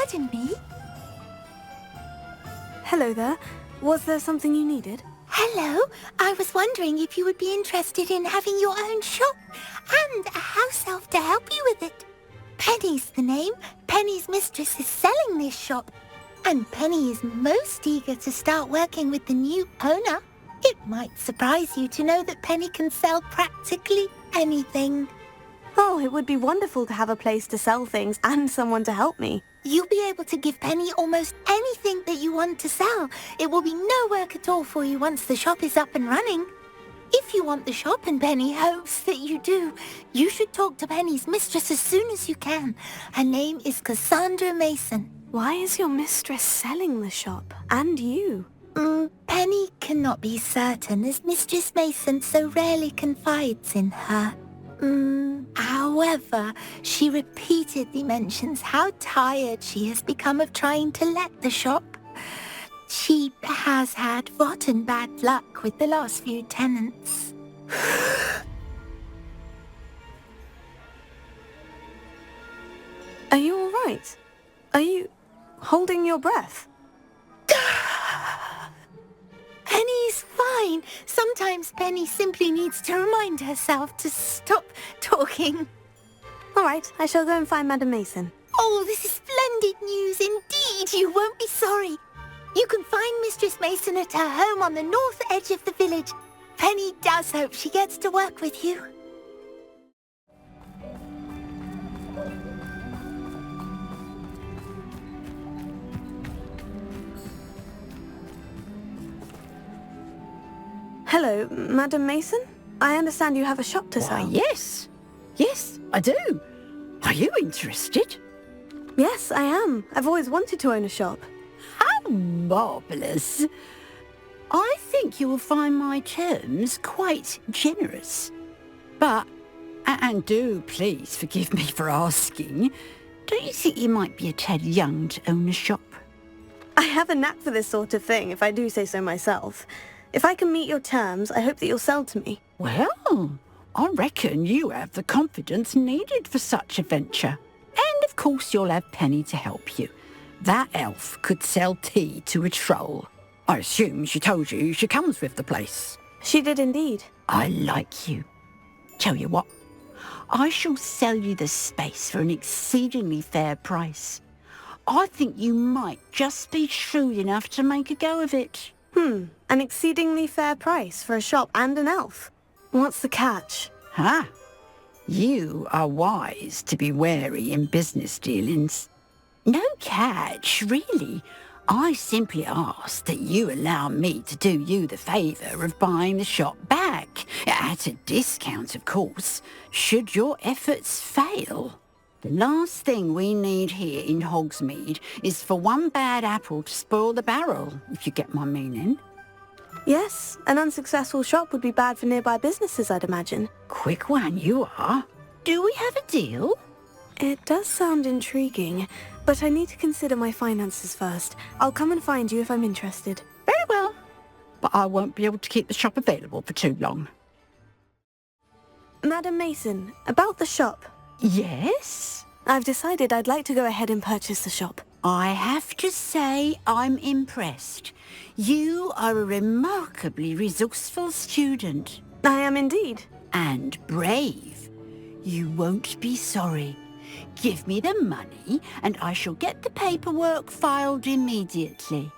Pardon me? Hello there. Was there something you needed? Hello, I was wondering if you would be interested in having your own shop and a house elf to help you with it. Penny's the name. Penny's mistress is selling this shop, and Penny is most eager to start working with the new owner. It might surprise you to know that Penny can sell practically anything. Oh, it would be wonderful to have a place to sell things and someone to help me. You'll be able to give Penny almost anything that you want to sell. It will be no work at all for you once the shop is up and running. If you want the shop, and Penny hopes that you do, you should talk to Penny's mistress as soon as you can. Her name is Cassandra Mason. Why is your mistress selling the shop? And you? Penny cannot be certain, as Mistress Mason so rarely confides in her. However, she repeatedly mentions how tired she has become of trying to let the shop. She has had rotten bad luck with the last few tenants. Are you all right? Are you holding your breath? Penny's fine. Sometimes Penny simply needs to remind herself to stop talking. All right, I shall go and find Madam Mason. Oh, this is splendid news indeed. You won't be sorry. You can find Mistress Mason at her home on the north edge of the village. Penny does hope she gets to work with you. Hello, Madam Mason? I understand you have a shop to sell. Why, yes. Yes, I do. Are you interested? Yes, I am. I've always wanted to own a shop. How marvellous. I think you will find my terms quite generous. But, and do please forgive me for asking, don't you think you might be a tad young to own a shop? I have a knack for this sort of thing, if I do say so myself. If I can meet your terms, I hope that you'll sell to me. Well, I reckon you have the confidence needed for such a venture. And of course you'll have Penny to help you. That elf could sell tea to a troll. I assume she told you she comes with the place. She did indeed. I like you. Tell you what, I shall sell you the space for an exceedingly fair price. I think you might just be shrewd enough to make a go of it. An exceedingly fair price for a shop and an elf. What's the catch? Ha! You are wise to be wary in business dealings. No catch, really. I simply ask that you allow me to do you the favour of buying the shop back, at a discount, of course, should your efforts fail. The last thing we need here in Hogsmeade is for one bad apple to spoil the barrel, if you get my meaning. Yes, an unsuccessful shop would be bad for nearby businesses, I'd imagine. Quick one you are. Do we have a deal? It does sound intriguing, but I need to consider my finances first. I'll come and find you if I'm interested. Very well. But I won't be able to keep the shop available for too long. Madam Mason, about the shop. Yes? I've decided I'd like to go ahead and purchase the shop. I have to say I'm impressed. You are a remarkably resourceful student. I am indeed. And brave. You won't be sorry. Give me the money and I shall get the paperwork filed immediately.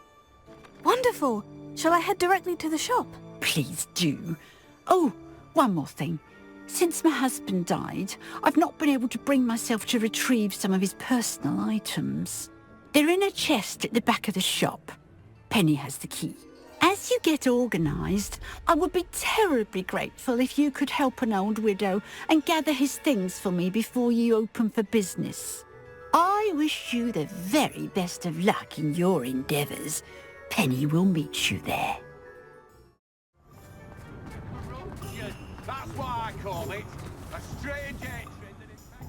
Wonderful. Shall I head directly to the shop? Please do. Oh, one more thing. Since my husband died, I've not been able to bring myself to retrieve some of his personal items. They're in a chest at the back of the shop. Penny has the key. As you get organised, I would be terribly grateful if you could help an old widow and gather his things for me before you open for business. I wish you the very best of luck in your endeavours. Penny will meet you there. That's why I call it a strange entry.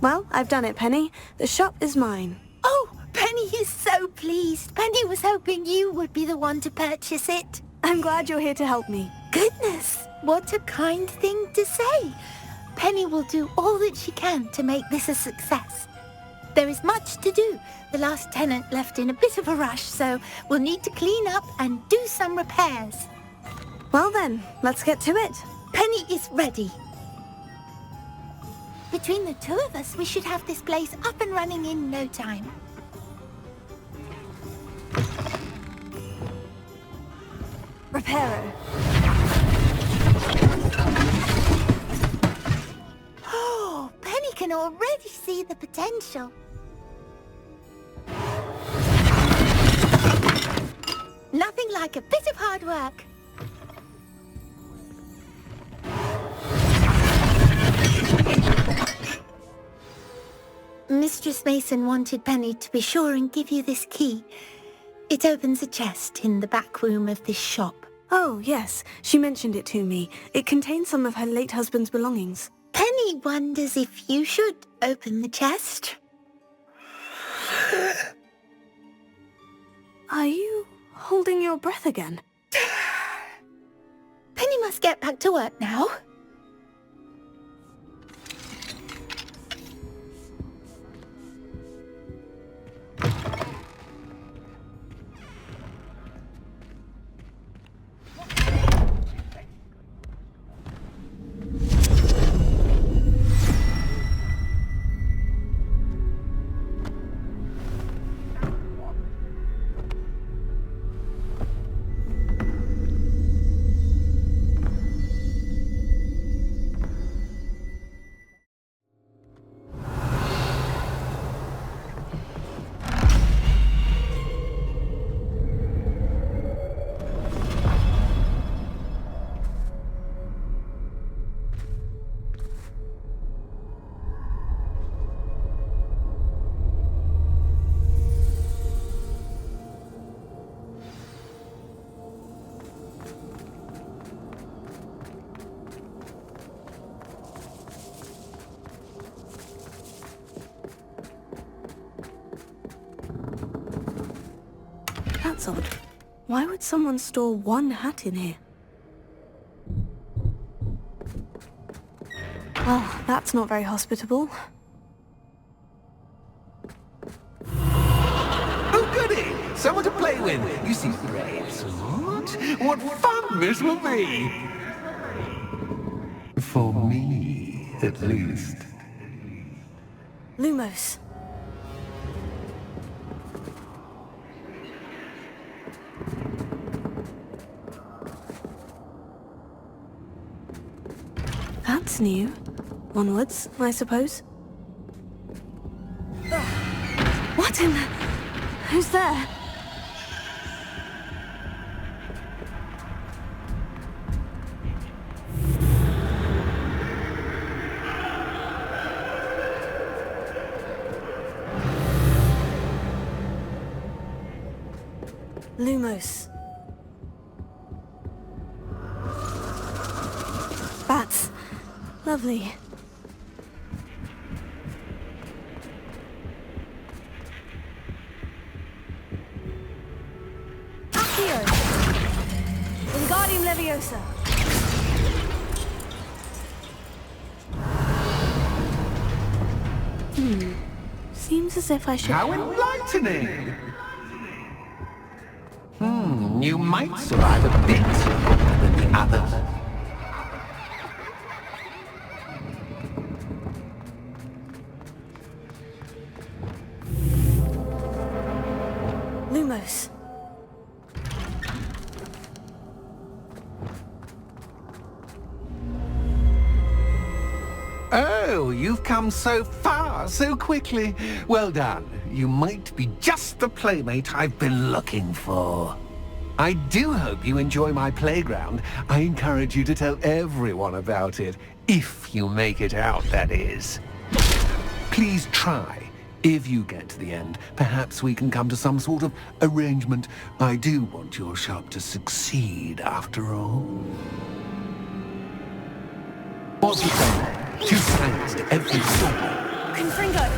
Well, I've done it, Penny. The shop is mine. Oh, Penny is so pleased. Penny was hoping you would be the one to purchase it. I'm glad you're here to help me. Goodness, what a kind thing to say. Penny will do all that she can to make this a success. There is much to do. The last tenant left in a bit of a rush, so we'll need to clean up and do some repairs. Well then, let's get to it. Penny is ready. Between the two of us, we should have this place up and running in no time. Reparo. Oh, Penny can already see the potential. Nothing like a bit of hard work. Mistress Mason wanted Penny to be sure and give you this key. It opens a chest in the back room of this shop. Oh, yes. She mentioned it to me. It contains some of her late husband's belongings. Penny wonders if you should open the chest. Are you holding your breath again? Penny must get back to work now. That's odd. Why would someone store one hat in here? Well, that's not very hospitable. Oh, goody! Someone to play with. You seem brave, sweetheart. What fun this will be! For me, at least. Lumos. That's new. Onwards, I suppose. What in the... Who's there? Lumos. Bats. Lovely. Accio! Wingardium Leviosa. Seems as if I should... How enlightening! You might survive a bit better than the others. Lumos. Oh, you've come so far, so quickly. Well done. You might be just the playmate I've been looking for. I do hope you enjoy my playground. I encourage you to tell everyone about it. If you make it out, that is. Please try. If you get to the end, perhaps we can come to some sort of arrangement. I do want your shop to succeed, after all. What's the plan? Two sides to every story. Confringo!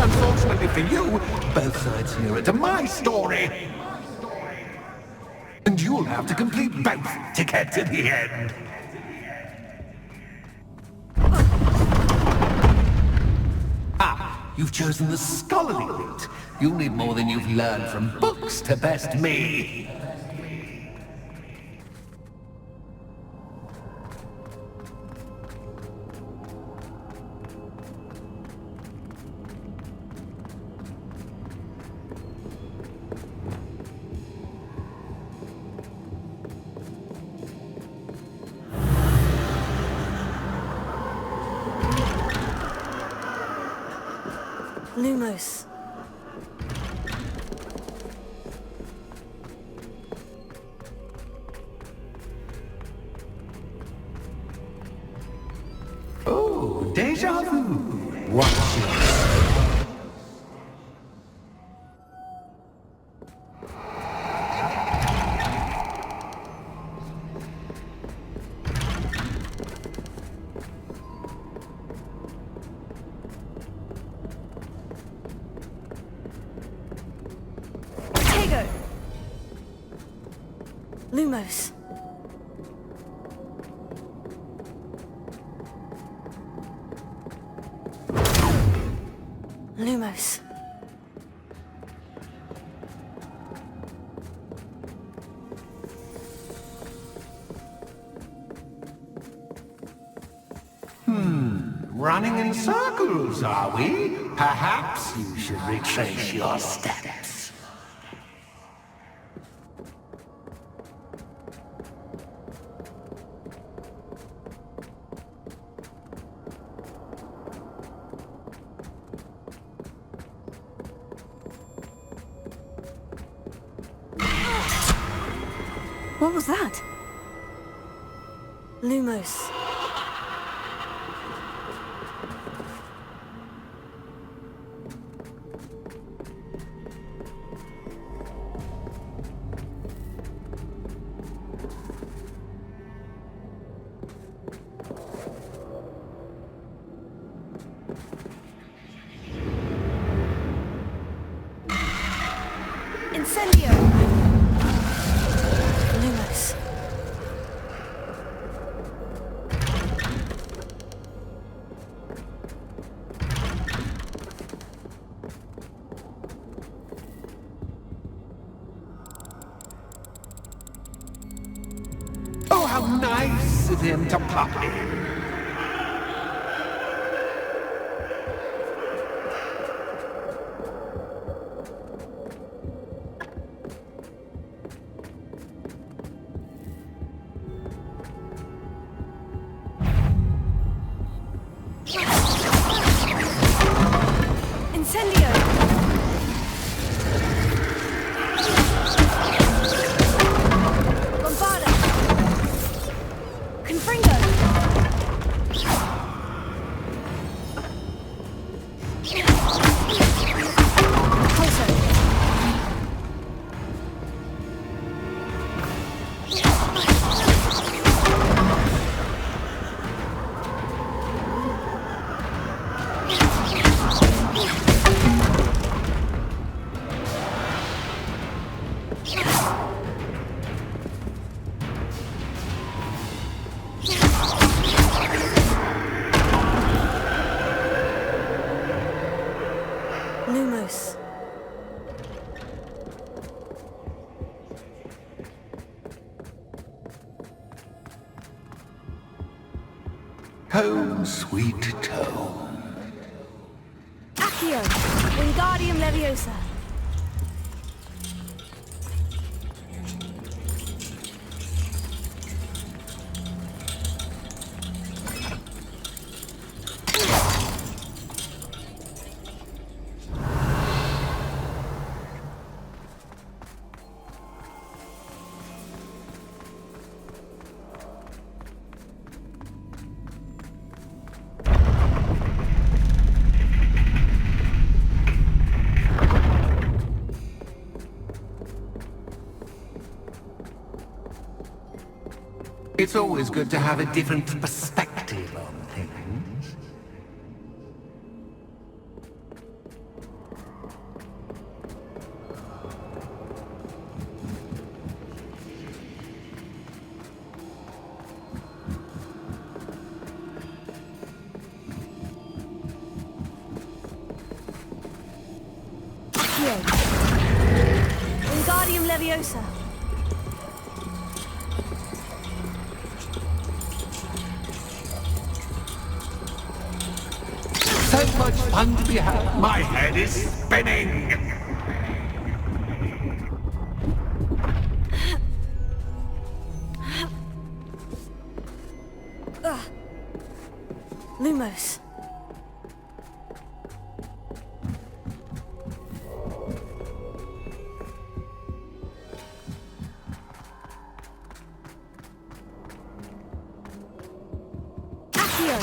Unfortunately for you, both sides here are to my story. And you'll have to complete both to get to the end. Ah, You've chosen the scholarly route. You'll need more than you've learned from books to best me. Lumos. Oh, déjà vu. Watch this. Lumos. Lumos. Running in circles, are we? Perhaps you should retrace your steps. What was that? Lumos. Incendio! Lumos. Oh, how nice of him to pop in. Incendio! Bombarda! Confringo! Closer! Lumos. Home, sweet home. Accio! Wingardium Leviosa! It's always good to have a different perspective on things. Accio. Wingardium Leviosa. So much fun to be had. My head is spinning. Lumos. Accio.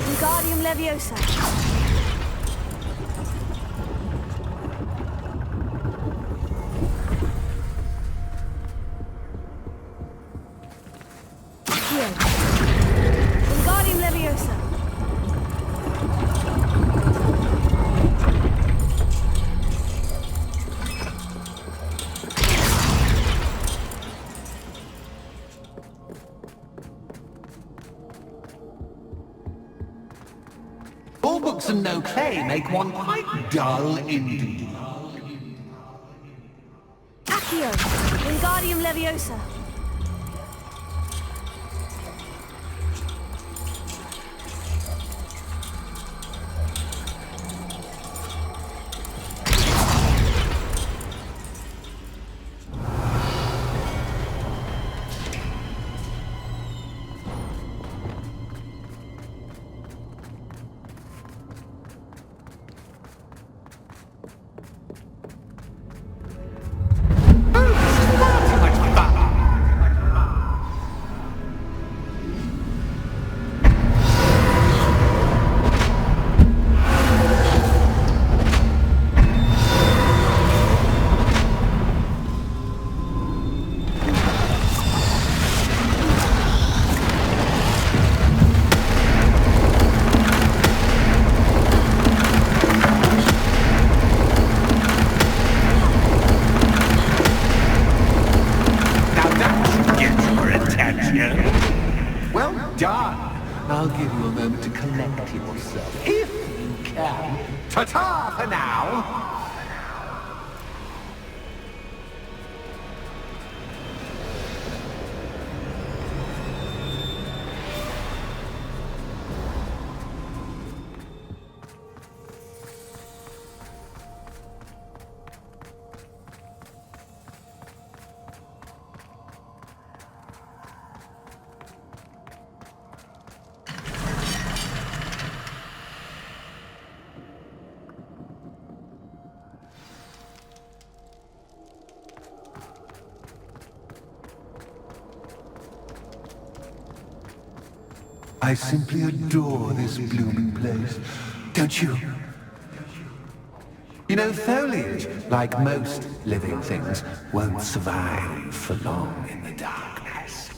Wingardium Leviosa. Accio. Wingardium Leviosa. All books and no play make one quite dull indeed. Accio. Wingardium Leviosa. Well done. I'll give you a moment to collect yourself, if you can. Ta-ta for now. I simply adore this blooming place, don't you? You know, foliage, like most living things, won't survive for long in the darkness.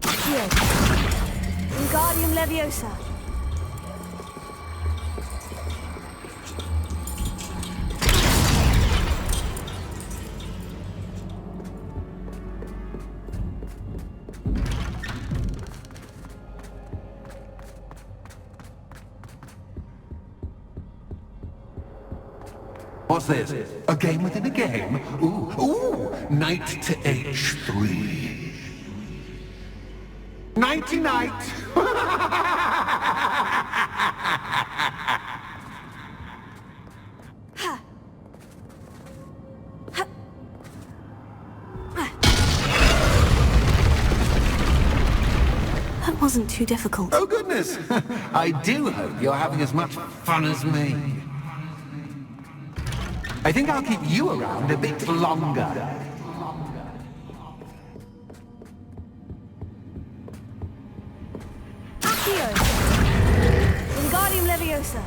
Accio. Wingardium Leviosa. What's this? A game within a game? Ooh, knight to H3. Nighty-night! That wasn't too difficult. Oh goodness! I do hope you're having as much fun as me. I think I'll keep you around a bit longer. Accio. Wingardium Leviosa.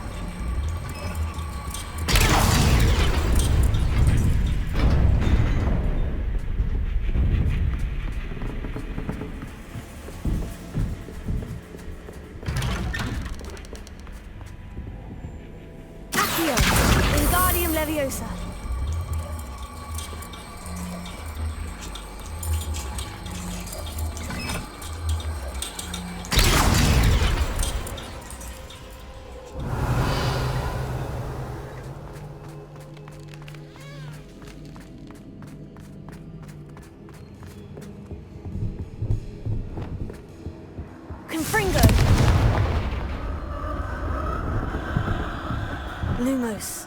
Accio. Wingardium Leviosa. Lumos.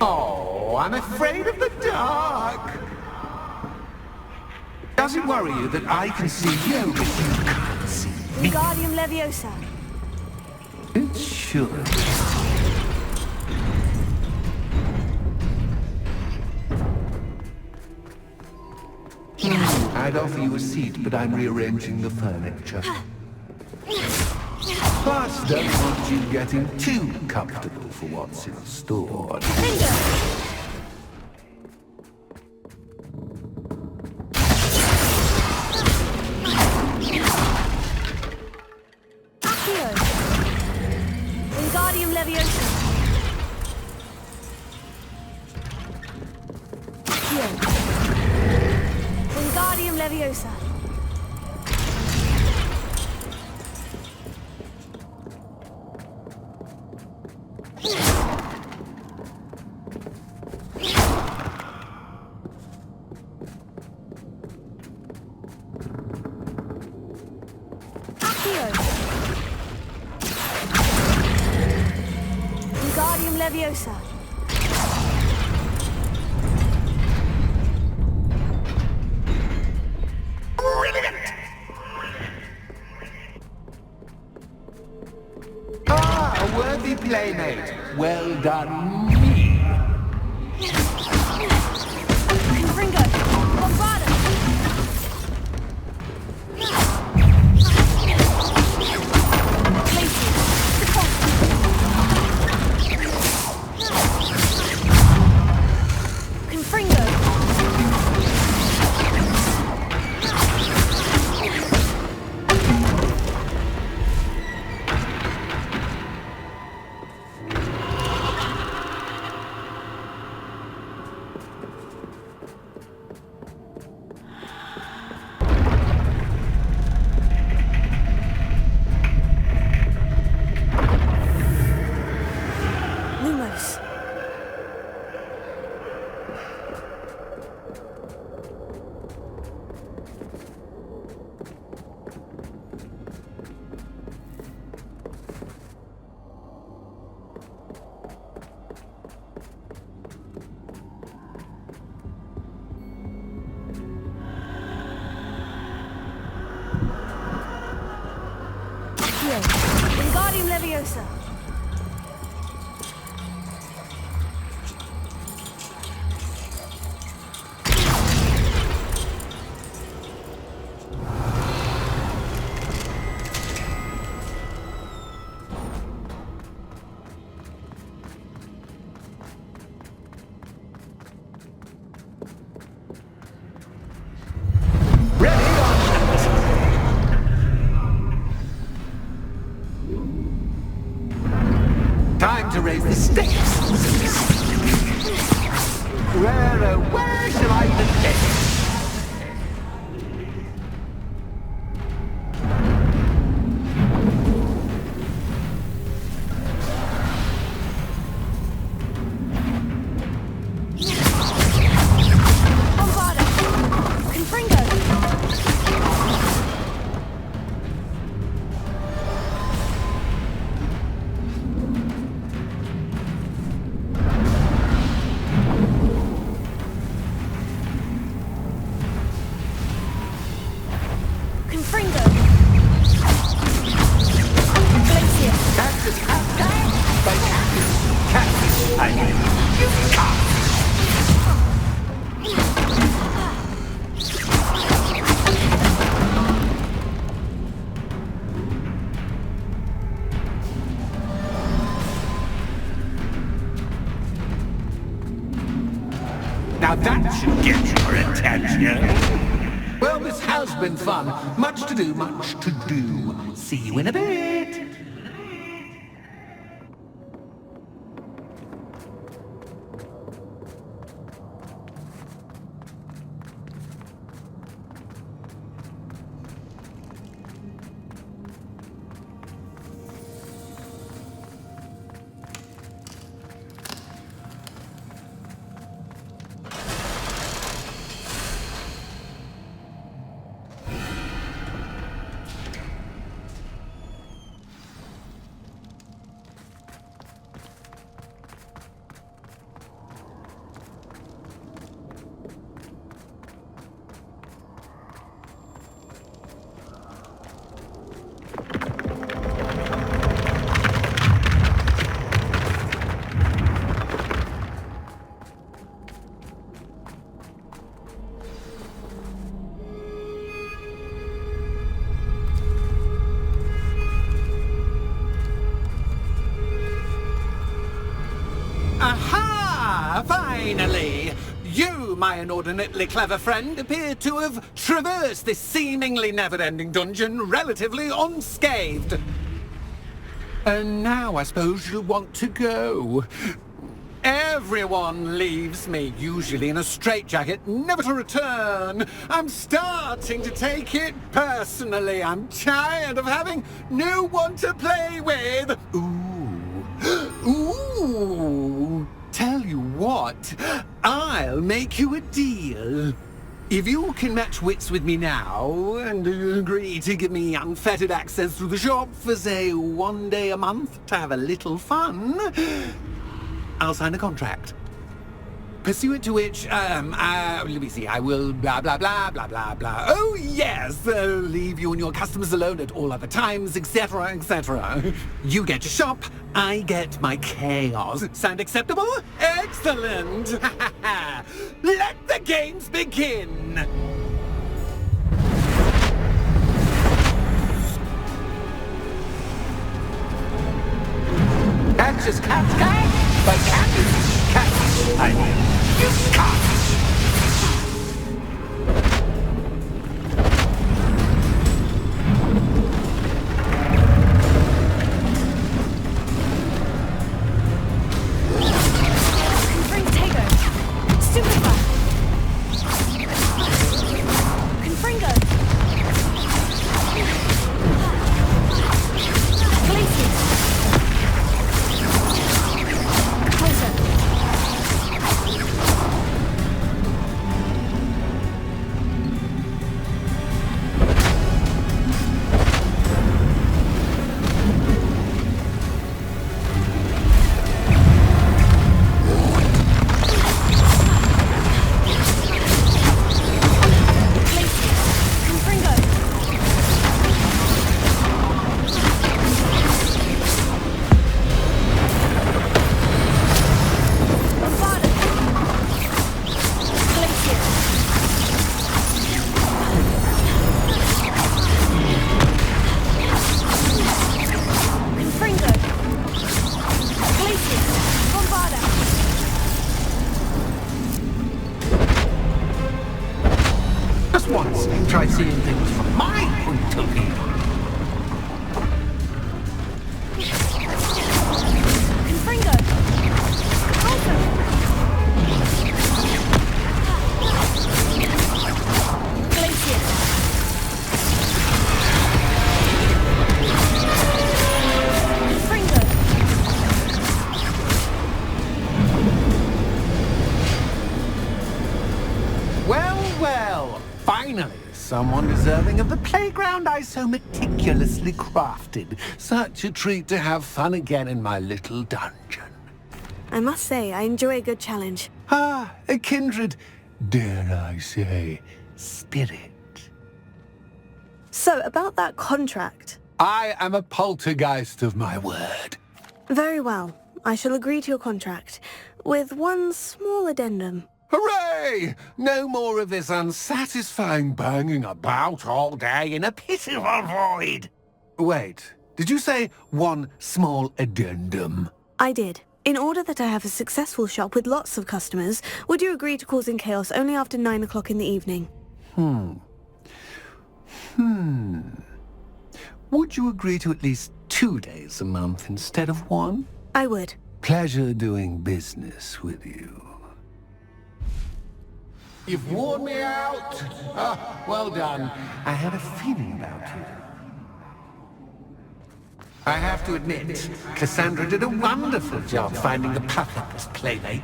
Oh, I'm afraid of the dark. Does it worry you that I can see you, but you can't see me? Wingardium Leviosa. It should. I'd offer you a seat, but I'm rearranging the furniture. Plus, don't want you getting too comfortable for what's in store. Accio. Wingardium Leviosa. Accio. Wingardium Leviosa. Accio. Wingardium Leviosa. Ah, a worthy playmate. Well done, me. Confringo. Bombarda. Confringo. Lumos. Accio. Wingardium Leviosa. Ready on. Time to raise the stakes. Where shall I begin? Bombarda. Confringo. Confringo. Glacier. Cactus, by cactus, I mean, you can't. Now that should get your attention. Well, this has been fun. Much to do, much to do. See you in a bit. my inordinately clever friend appear to have traversed this seemingly never-ending dungeon relatively unscathed. And now I suppose you'll want to go. Everyone leaves me, usually in a straitjacket, never to return. I'm starting to take it personally. I'm tired of having no one to play with. Ooh. Tell you what, I'll make you a deal. If you can match wits with me now and agree to give me unfettered access to the shop for, say, 1 day a month to have a little fun, I'll sign a contract. Pursuant to which, let me see, I will blah, blah, blah, blah, blah, blah. Oh, yes, leave you and your customers alone at all other times, etc., etc. You get your shop, I get my chaos. Sound acceptable? Excellent! Let the games begin! That's just cat, but cat is cat. I mean, you can't. Once, try seeing things from my point of view. Well, finally, someone deserving of the playground I so meticulously crafted. Such a treat to have fun again in my little dungeon. I must say, I enjoy a good challenge. Ah, a kindred, dare I say, spirit. So, about that contract. I am a poltergeist of my word. Very well. I shall agree to your contract, with one small addendum. Hooray! No more of this unsatisfying banging about all day in a pitiful void. Wait, did you say one small addendum? I did. In order that I have a successful shop with lots of customers, would you agree to causing chaos only after 9 o'clock in the evening? Would you agree to at least 2 days a month instead of 1? I would. Pleasure doing business with you. You've worn me out. Ah, well done. I had a feeling about you. I have to admit, Cassandra did a wonderful job finding the puppet's playmate.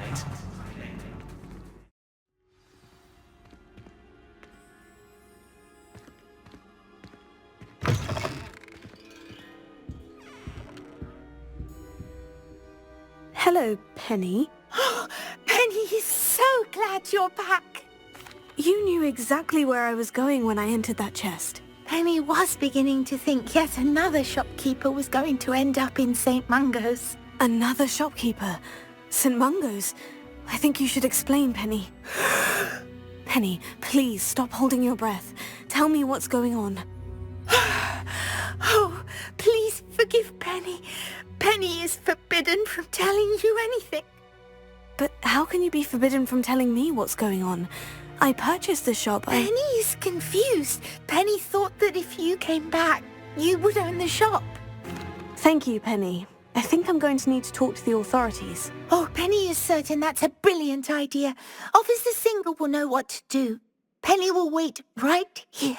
Hello, Penny. Penny is so glad you're back. You knew exactly where I was going when I entered that chest. Penny was beginning to think yet another shopkeeper was going to end up in St. Mungo's. Another shopkeeper? St. Mungo's? I think you should explain, Penny. Penny, please stop holding your breath. Tell me what's going on. Oh, please forgive Penny. Penny is forbidden from telling you anything. But how can you be forbidden from telling me what's going on? I purchased the shop. Penny is confused. Penny thought that if you came back, you would own the shop. Thank you, Penny. I think I'm going to need to talk to the authorities. Oh, Penny is certain that's a brilliant idea. Officer Singer will know what to do. Penny will wait right here.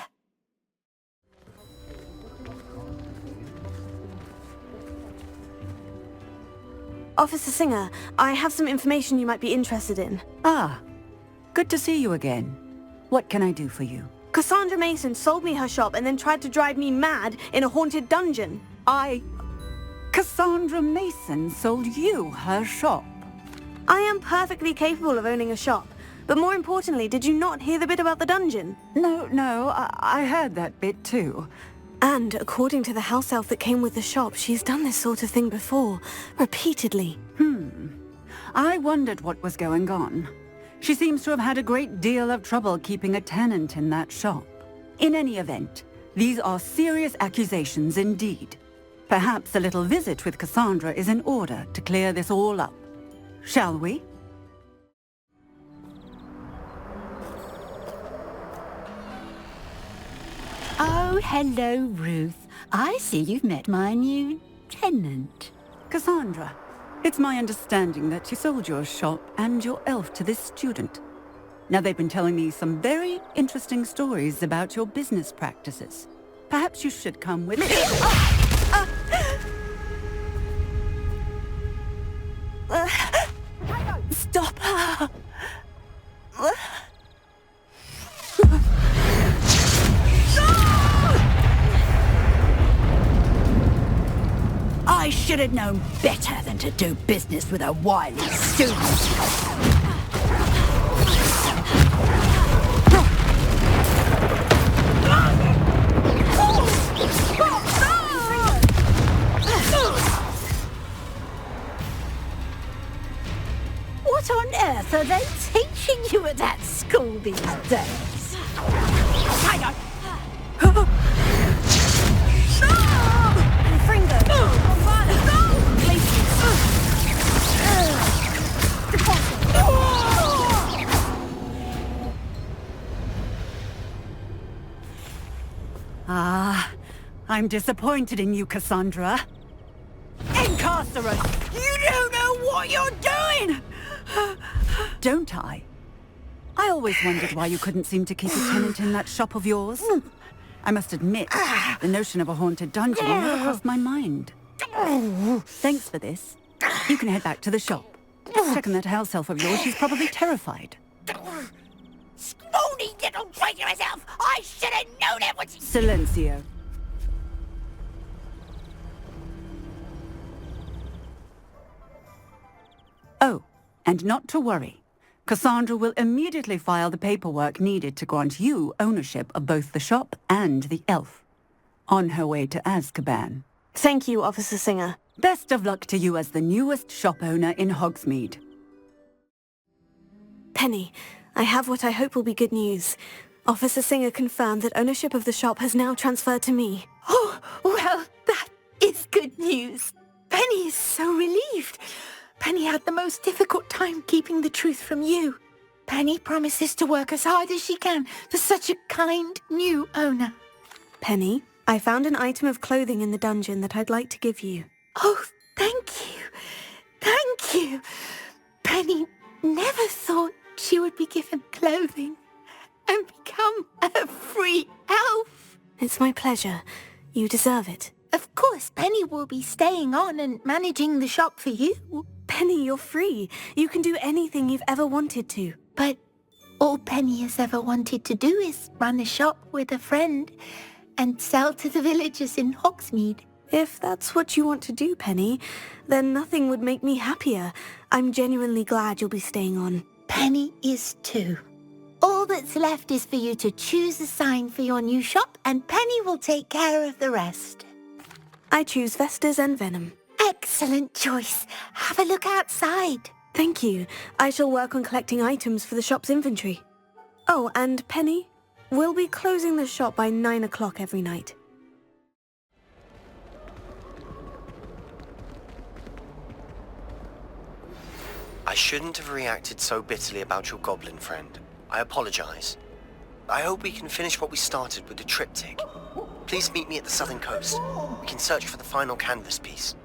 Officer Singer, I have some information you might be interested in. Ah, good to see you again. What can I do for you? Cassandra Mason sold me her shop and then tried to drive me mad in a haunted dungeon. Cassandra Mason sold you her shop? I am perfectly capable of owning a shop. But more importantly, did you not hear the bit about the dungeon? No, I heard that bit too. And according to the house elf that came with the shop, she's done this sort of thing before, repeatedly. I wondered what was going on. She seems to have had a great deal of trouble keeping a tenant in that shop. In any event, these are serious accusations indeed. Perhaps a little visit with Cassandra is in order to clear this all up. Shall we? Oh, hello, Ruth. I see you've met my new tenant. Cassandra, it's my understanding that you sold your shop and your elf to this student. Now, they've been telling me some very interesting stories about your business practices. Perhaps you should come with me. Stop her! I should have known better than to do business with a wily student. What on earth are they teaching you at that school these days? I'm disappointed in you, Cassandra. Incarcerate! You don't know what you're doing! Don't I? I always wondered why you couldn't seem to keep a tenant in that shop of yours. I must admit, the notion of a haunted dungeon never crossed my mind. Thanks for this. You can head back to the shop. Check on that house elf of yours, she's probably terrified. Scrawny little traitor herself! I should have known it was... Silencio. Oh, and not to worry. Cassandra will immediately file the paperwork needed to grant you ownership of both the shop and the elf. On her way to Azkaban. Thank you, Officer Singer. Best of luck to you as the newest shop owner in Hogsmeade. Penny, I have what I hope will be good news. Officer Singer confirmed that ownership of the shop has now transferred to me. Oh, well, that is good news. Penny is so relieved. Penny had the most difficult time keeping the truth from you. Penny promises to work as hard as she can for such a kind new owner. Penny, I found an item of clothing in the dungeon that I'd like to give you. Oh, thank you. Thank you. Penny never thought she would be given clothing and become a free elf. It's my pleasure. You deserve it. Of course, Penny will be staying on and managing the shop for you. Penny, you're free. You can do anything you've ever wanted to. But all Penny has ever wanted to do is run a shop with a friend and sell to the villagers in Hogsmeade. If that's what you want to do, Penny, then nothing would make me happier. I'm genuinely glad you'll be staying on. Penny is too. All that's left is for you to choose a sign for your new shop, and Penny will take care of the rest. I choose Vestas and Venom. Excellent choice. Have a look outside. Thank you. I shall work on collecting items for the shop's inventory. Oh, and Penny, we'll be closing the shop by 9 o'clock every night. I shouldn't have reacted so bitterly about your goblin friend. I apologize. I hope we can finish what we started with the triptych. Please meet me at the southern coast. We can search for the final canvas piece.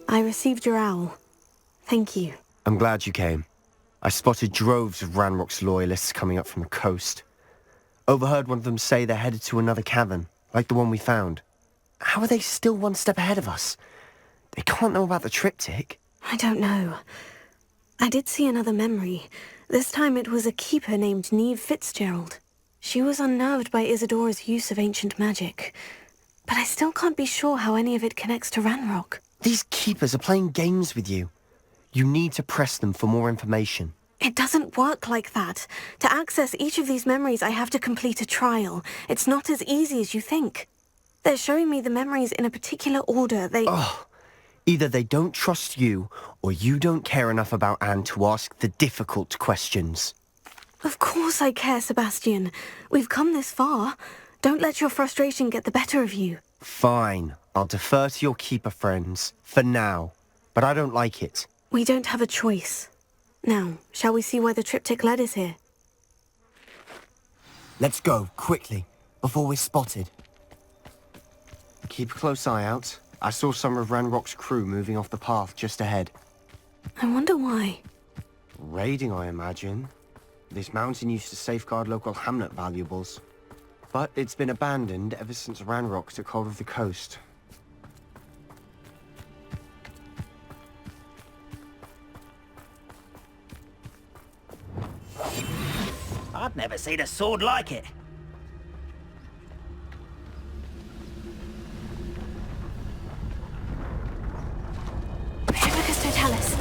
I received your owl. Thank you. I'm glad you came. I spotted droves of Ranrock's loyalists coming up from the coast. Overheard one of them say they're headed to another cavern, like the one we found. How are they still one step ahead of us? They can't know about the triptych. I don't know. I did see another memory. This time it was a keeper named Neve Fitzgerald. She was unnerved by Isadora's use of ancient magic. But I still can't be sure how any of it connects to Ranrock. These keepers are playing games with you. You need to press them for more information. It doesn't work like that. To access each of these memories, I have to complete a trial. It's not as easy as you think. They're showing me the memories in a particular order. Either they don't trust you, or you don't care enough about Anne to ask the difficult questions. Of course I care, Sebastian. We've come this far. Don't let your frustration get the better of you. Fine. I'll defer to your keeper friends. For now. But I don't like it. We don't have a choice. Now, shall we see why the triptych led us here? Let's go, quickly, before we're spotted. Keep a close eye out. I saw some of Ranrock's crew moving off the path just ahead. I wonder why. Raiding, I imagine. This mountain used to safeguard local hamlet valuables. But it's been abandoned ever since Ranrock took hold of the coast. I've never seen a sword like it. Tribicus Totalis.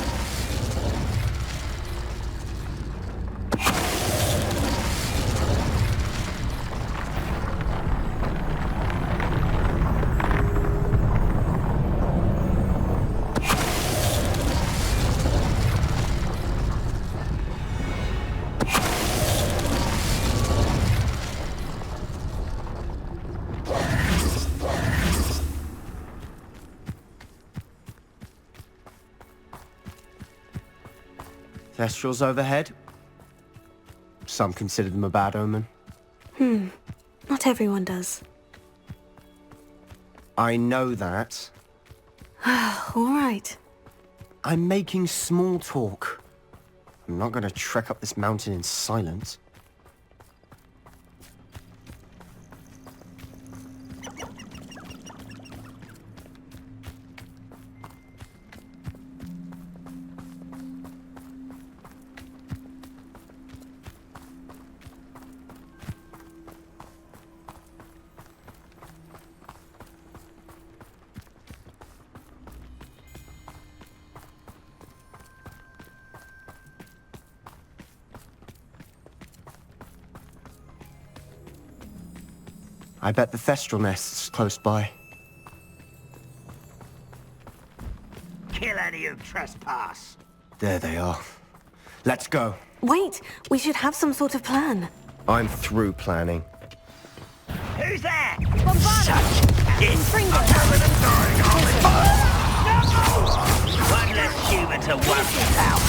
Thestrals overhead. Some consider them a bad omen. Not everyone does. I know that. All right. I'm making small talk. I'm not going to trek up this mountain in silence. I bet the Thestral nest's close by. Kill any who trespass. There they are. Let's go. Wait, we should have some sort of plan. I'm through planning. Who's there? Fringo. One less human to worry about.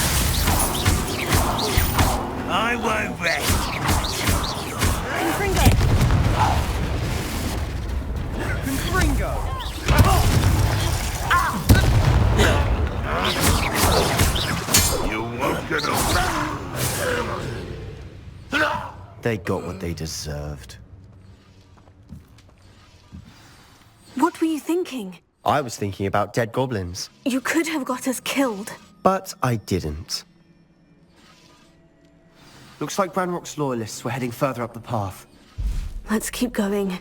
I won't rest. Fringo. You won't get They got what they deserved. What were you thinking? I was thinking about dead goblins, You could have got us killed. but I didn't. Looks like Ranrock's loyalists were heading further up the path. Let's keep going.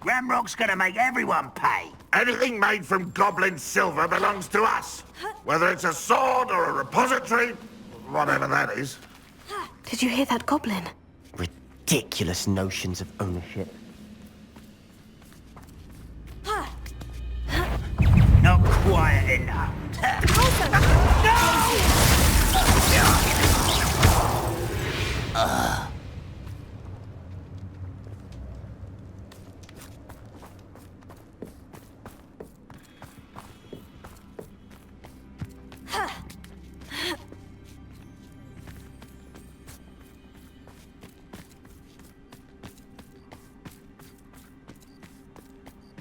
Ramrock's gonna make everyone pay. Anything made from goblin silver belongs to us. Whether it's a sword or a repository, whatever that is. Did you hear that goblin? ridiculous notions of ownership. Not quiet enough.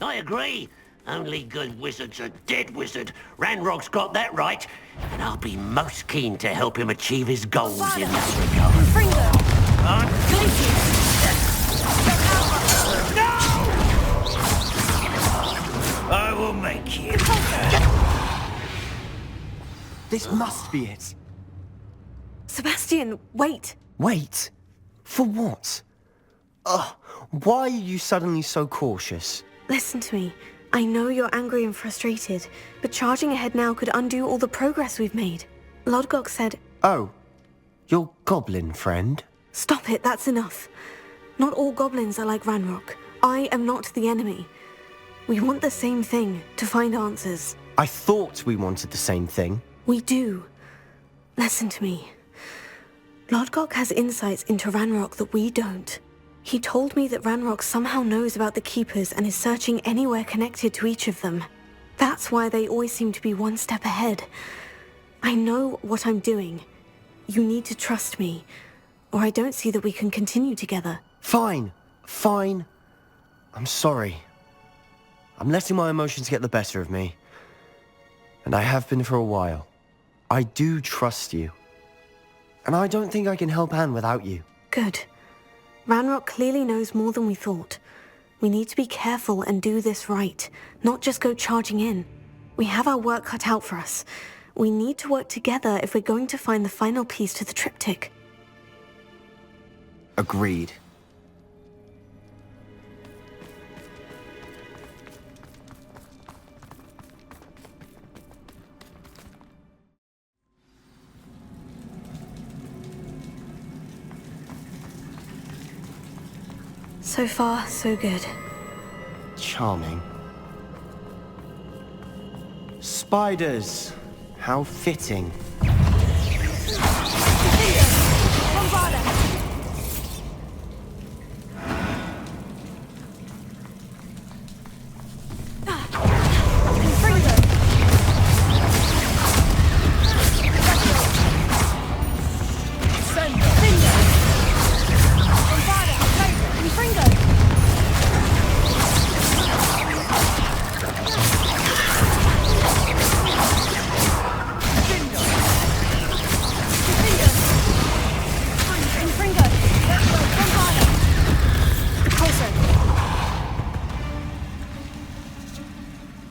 I agree. Only good wizard's a dead wizard. Ranrock's got that right, and I'll be most keen to help him achieve his goals in that regard. No! I will make you. This must be it. Sebastian, wait! Wait? For what? Ugh, why are you suddenly so cautious? Listen to me. I know you're angry and frustrated, but charging ahead now could undo all the progress we've made. Lodgok said... Oh, your goblin friend? Stop it, that's enough. Not all goblins are like Ranrock. I am not the enemy. We want the same thing, to find answers. I thought we wanted the same thing. We do. Listen to me. Lodgok has insights into Ranrock that we don't. He told me that Ranrock somehow knows about the Keepers and is searching anywhere connected to each of them. That's why they always seem to be one step ahead. I know what I'm doing. You need to trust me, or I don't see that we can continue together. Fine. Fine. I'm sorry. I'm letting my emotions get the better of me. And I have been for a while. I do trust you. And I don't think I can help Anne without you. Good. Ranrock clearly knows more than we thought. We need to be careful and do this right, not just go charging in. We have our work cut out for us. We need to work together if we're going to find the final piece to the triptych. Agreed. So far, so good. Charming. Spiders! How fitting.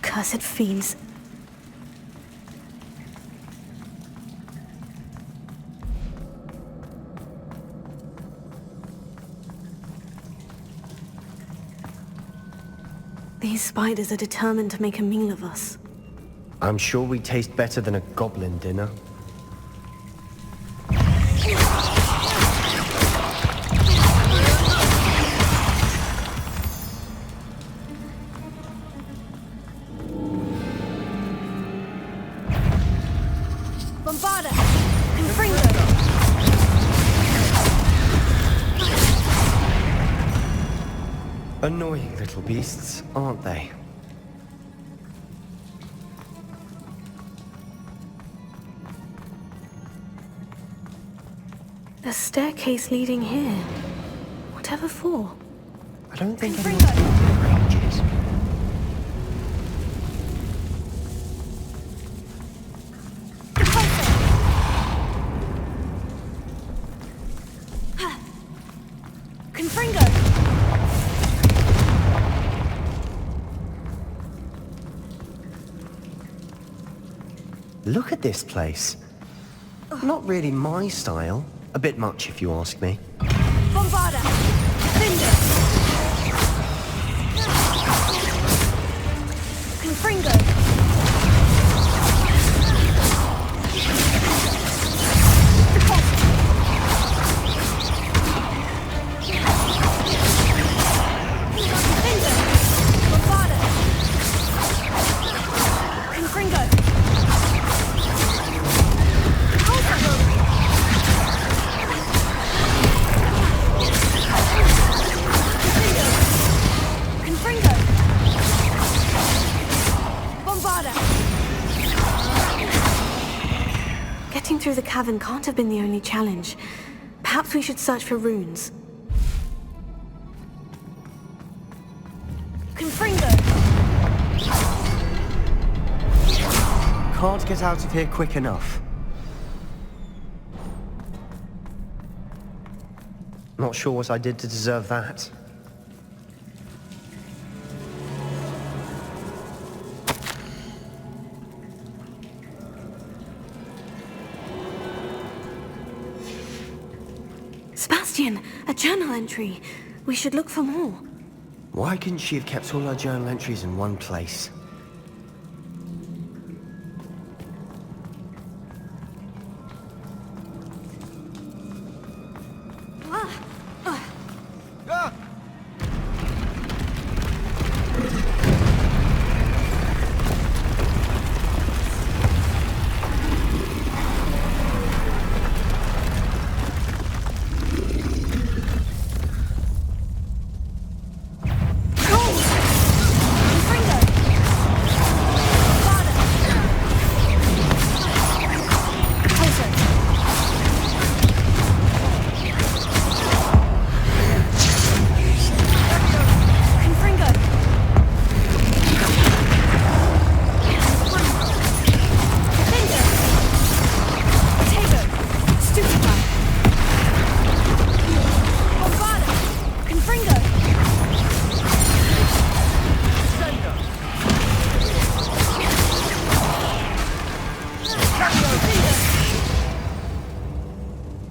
Cursed fiends. These spiders are determined to make a meal of us. I'm sure we taste better than a goblin dinner. Annoying little beasts, aren't they? A staircase leading here. Whatever for? I don't think anyone's been here for ages. Look at this place. Not really my style. A bit much, if you ask me. Bombarda! Finger! Confringo! Getting through the cavern can't have been the only challenge. Perhaps we should search for runes. Confringo! Can't get out of here quick enough. Not sure what I did to deserve that. Sebastian, a journal entry. We should look for more. Why couldn't she have kept all her journal entries in one place?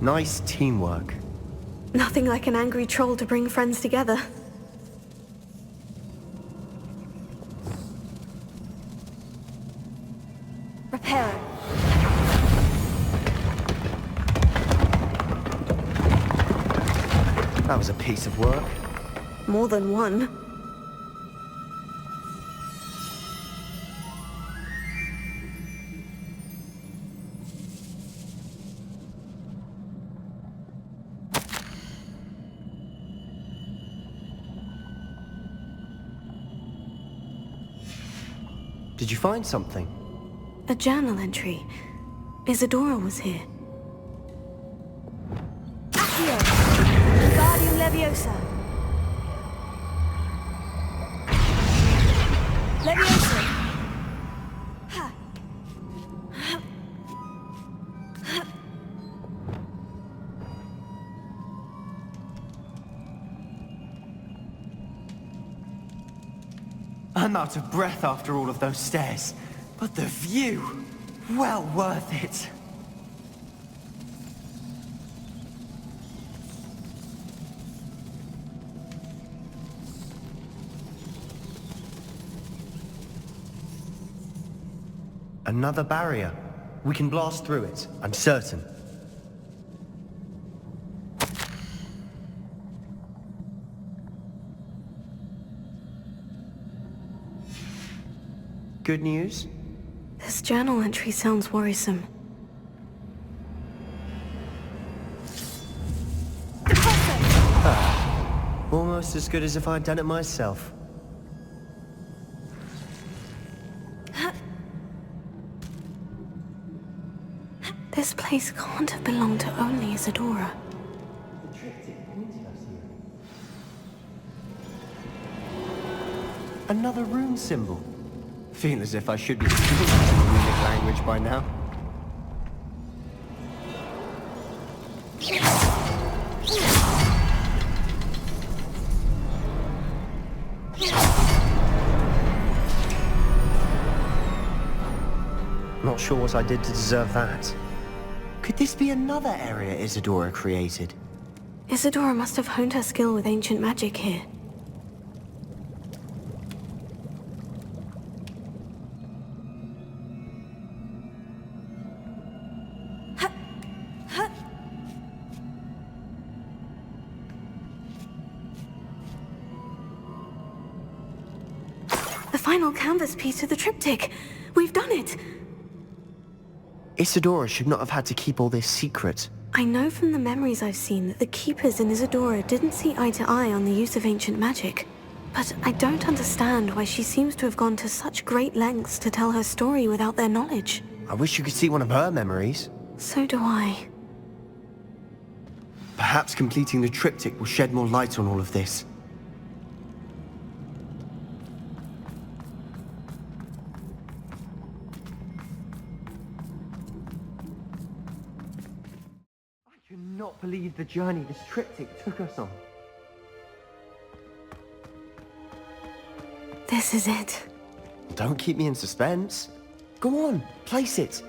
Nice teamwork. Nothing like an angry troll to bring friends together. Reparo. That was a piece of work. More than one. Did you find something? A journal entry. Isadora was here. Accio! Wingardium Leviosa! Leviosa! Ha! I'm out of breath after all of those stairs. But the view! Well worth it! Another barrier. We can blast through it, I'm certain. Good news? This journal entry sounds worrisome. Almost as good as if I'd done it myself. This place can't have belonged to only Isadora. Another rune symbol. Feel as if I should be fluent in runic language by now. Not sure what I did to deserve that. Could this be another area Isadora created? Isadora must have honed her skill with ancient magic here. The final canvas piece of the triptych. We've done it! Isadora should not have had to keep all this secret. I know from the memories I've seen that the Keepers in Isadora didn't see eye to eye on the use of ancient magic. But I don't understand why she seems to have gone to such great lengths to tell her story without their knowledge. I wish you could see one of her memories. So do I. Perhaps completing the triptych will shed more light on all of this. I cannot believe the journey this triptych took us on. This is it. Don't keep me in suspense. Go on, place it.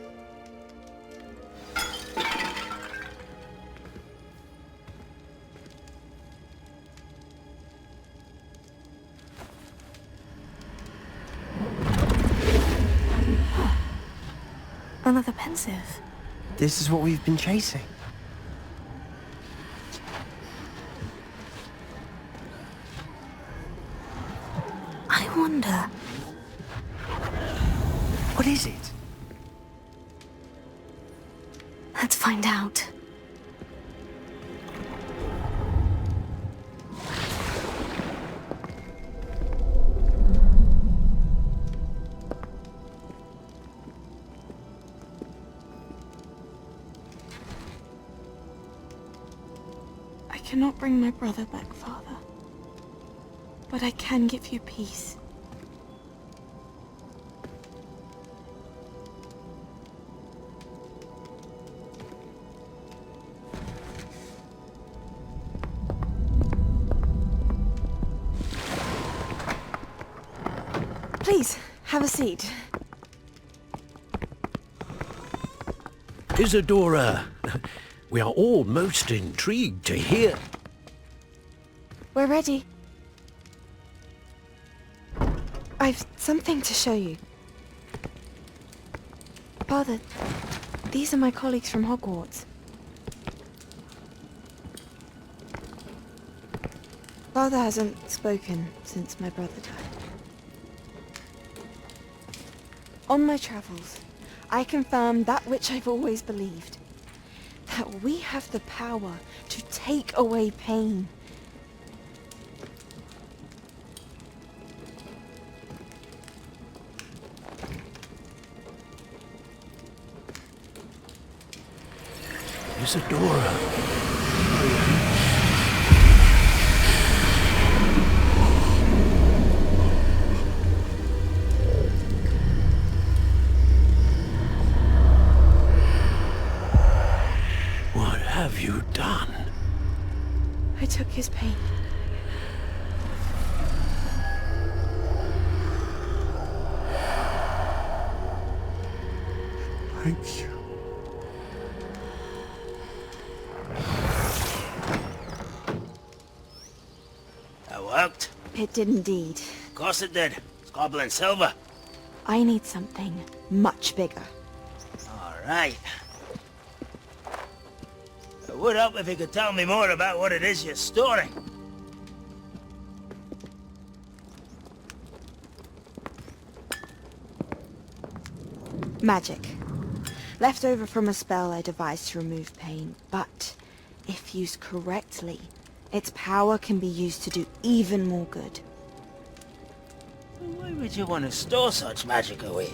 Another pensive. This is what we've been chasing. I wonder... What is it? Let's find out. I cannot bring my brother back, Father. But I can give you peace. Please, have a seat. Isadora, we are all most intrigued to hear. We're ready. I've something to show you. Father, these are my colleagues from Hogwarts. Father hasn't spoken since my brother died. On my travels, I confirmed that which I've always believed. That we have the power to take away pain. Isadora. What have you done? I took his pain. Thank you. That worked? It did indeed. Of course it did. It's goblin silver. I need something much bigger. All right. It would help if you could tell me more about what it is you're storing. Magic. Left over from a spell I devised to remove pain, but if used correctly, its power can be used to do even more good. Why would you want to store such magic away?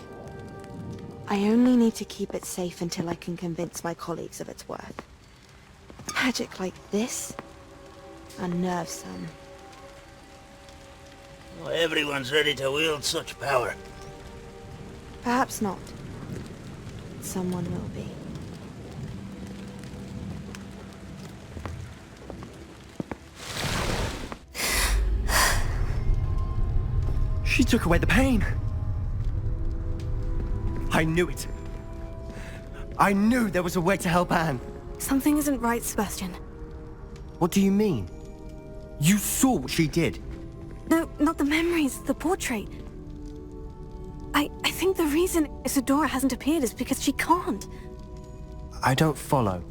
I only need to keep it safe until I can convince my colleagues of its worth. Magic like this unnerves some. Well, everyone's ready to wield such power. Perhaps not. Someone will be. She took away the pain. I knew it. I knew there was a way to help Anne. Something isn't right, Sebastian. What do you mean? You saw what she did. No, not the memories, the portrait. I think the reason Isadora hasn't appeared is because she can't. I don't follow.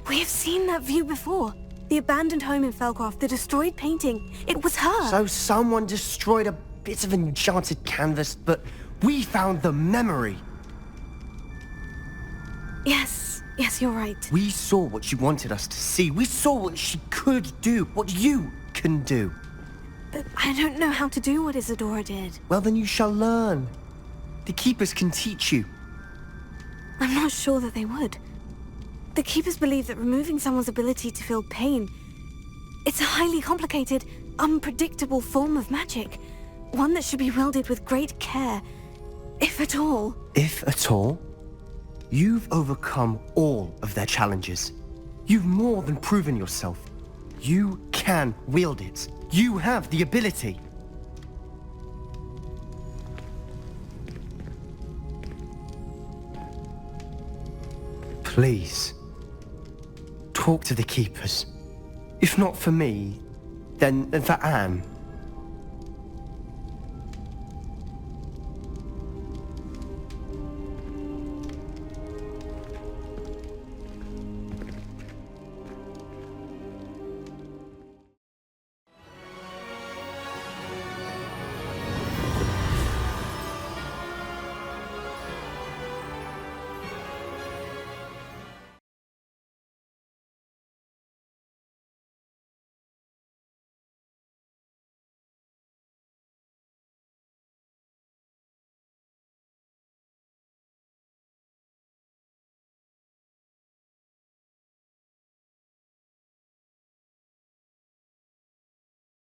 We have seen that view before. The abandoned home in Felcroft, the destroyed painting. It was her. So someone destroyed a bit of enchanted canvas, but we found the memory. Yes, you're right. We saw what she wanted us to see. We saw what she could do, what you can do. I don't know how to do what Isadora did. Well, then you shall learn. The Keepers can teach you. I'm not sure that they would. The Keepers believe that removing someone's ability to feel pain, it's a highly complicated, unpredictable form of magic. One that should be wielded with great care, if at all. If at all? You've overcome all of their challenges. You've more than proven yourself. You can wield it. You have the ability. Please, talk to the Keepers. If not for me, then for Anne.